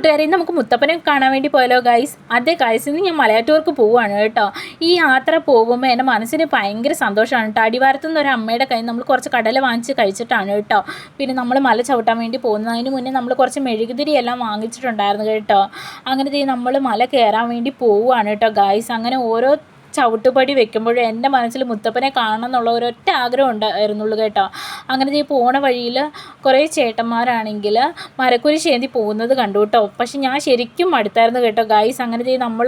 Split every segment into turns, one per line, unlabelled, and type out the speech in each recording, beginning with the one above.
കൂട്ടുകാരെ, നമുക്ക് മുത്തപ്പനെ കാണാൻ വേണ്ടി പോയല്ലോ ഗൈസ്. അതെ ഗൈസ്, ഇന്ന് ഞാൻ മലയാറ്റൂർക്ക് പോവുകയാണ് കേട്ടോ. ഈ യാത്ര പോകുമ്പോൾ എൻ്റെ മനസ്സിന് ഭയങ്കര സന്തോഷമാണ് കേട്ടോ. അടിവാരത്തുനിന്ന് ഒരു അമ്മയുടെ കയ്യിൽ നമ്മൾ കുറച്ച് കടല വാങ്ങിച്ച് കഴിച്ചിട്ടാണ് കേട്ടോ പിന്നെ നമ്മൾ മല ചവിട്ടാൻ വേണ്ടി പോകുന്നതിന് മുന്നേ നമ്മൾ കുറച്ച് മെഴുകുതിരി എല്ലാം വാങ്ങിച്ചിട്ടുണ്ടായിരുന്നു കേട്ടോ. അങ്ങനെ നമ്മൾ മല കയറാൻ വേണ്ടി പോവുകയാണ് കേട്ടോ ഗൈസ്. അങ്ങനെ ഓരോ ചവിട്ടുപടി വെക്കുമ്പോഴും എൻ്റെ മനസ്സിൽ മുത്തപ്പനെ കാണണം എന്നുള്ള ഒരൊറ്റ ആഗ്രഹം ഉണ്ടായിരുന്നുള്ളൂ കേട്ടോ. അങ്ങനെ പോണ വഴിയിൽ കുറേ ചേട്ടന്മാരാണെങ്കിൽ മരക്കുരിശ് ഏന്തി പോകുന്നത് കണ്ടു കേട്ടോ. പക്ഷെ ഞാൻ ശരിക്കും മടുത്തായിരുന്നു കേട്ടോ ഗൈസ്. അങ്ങനെ നമ്മൾ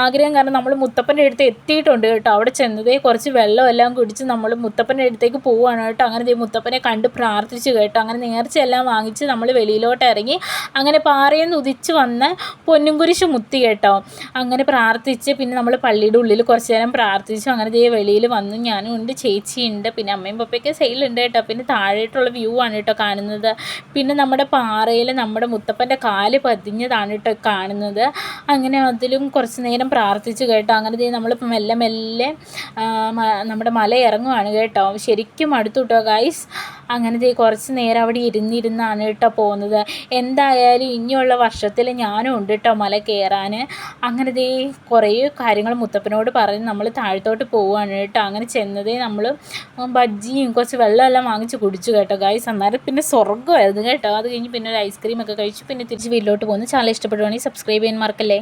ആഗ്രഹം കാരണം നമ്മൾ മുത്തപ്പൻ്റെ അടുത്ത് എത്തിയിട്ടുണ്ട് കേട്ടോ. അവിടെ ചെന്നതേ കുറച്ച് വെള്ളമെല്ലാം കുടിച്ച് നമ്മൾ മുത്തപ്പൻ്റെ അടുത്തേക്ക് പോവുകയാണ് കേട്ടോ. അങ്ങനെ മുത്തപ്പനെ കണ്ട് പ്രാർത്ഥിച്ചു കേട്ടോ. അങ്ങനെ നേർച്ചയെല്ലാം വാങ്ങിച്ച് നമ്മൾ വെളിയിലോട്ട് ഇറങ്ങി. അങ്ങനെ പാറയിൽ നിന്ന് ഉദിച്ച് വന്ന് പൊന്നുംകുരിശ് മുത്തി കേട്ടോ. അങ്ങനെ പ്രാർത്ഥിച്ച് പിന്നെ നമ്മൾ പള്ളിയുടെ ഉള്ളിൽ കുറച്ച് നേരം പ്രാർത്ഥിച്ചു. അങ്ങനെ വെളിയിൽ വന്നു. ഞാനും ഉണ്ട്, ചേച്ചിയുണ്ട്, പിന്നെ അമ്മയും പപ്പയൊക്കെ സൈഡിലുണ്ട് കേട്ടോ. പിന്നെ താഴെയായിട്ടുള്ള വ്യൂ ആണ് കേട്ടോ കാണുന്നത്. പിന്നെ നമ്മുടെ പാറയിൽ നമ്മുടെ മുത്തപ്പൻ്റെ കാല് പതിഞ്ഞതാണ് കേട്ടോ കാണുന്നത്. അങ്ങനെ അതിലും കുറച്ച് നേരം പ്രാർത്ഥിച്ചു കേട്ടോ. അങ്ങനെ നമ്മൾ മെല്ലെ മെല്ലെ നമ്മുടെ മല ഇറങ്ങുവാണ് കേട്ടോ. ശരിക്കും അടുത്തു കേട്ടോ ഗൈസ്. അങ്ങനെ കുറച്ച് നേരം അവിടെ ഇരുന്നിരുന്നാണ് കേട്ടോ പോകുന്നത്. എന്തായാലും ഇനിയുള്ള വർഷത്തിൽ ഞാനും ഉണ്ട് കേട്ടോ മല കയറാൻ. അങ്ങനെ കുറേ കാര്യങ്ങൾ മുത്തപ്പനോട് പറഞ്ഞ് നമ്മൾ താഴത്തോട്ട് പോവുകയാണ് കേട്ടോ. അങ്ങനെ ചെന്നതേ നമ്മൾ ബജ്ജിയും കുറച്ച് വെള്ളമെല്ലാം വാങ്ങിച്ച് കുടിച്ചു കേട്ടോ ഗൈസ്. അന്നേരം പിന്നെ സ്വർഗ്ഗമായിരുന്നു കേട്ടോ. അത് കഴിഞ്ഞ് പിന്നെ ഒരു ഐസ്ക്രീമൊക്കെ കഴിച്ചു. പിന്നെ തിരിച്ച് വീട്ടിലോട്ട് പോകുന്നു. ചാനൽ ഇഷ്ടപ്പെടുവാണെങ്കിൽ സബ്സ്ക്രൈബ് ചെയ്യാൻ മറക്കല്ലേ.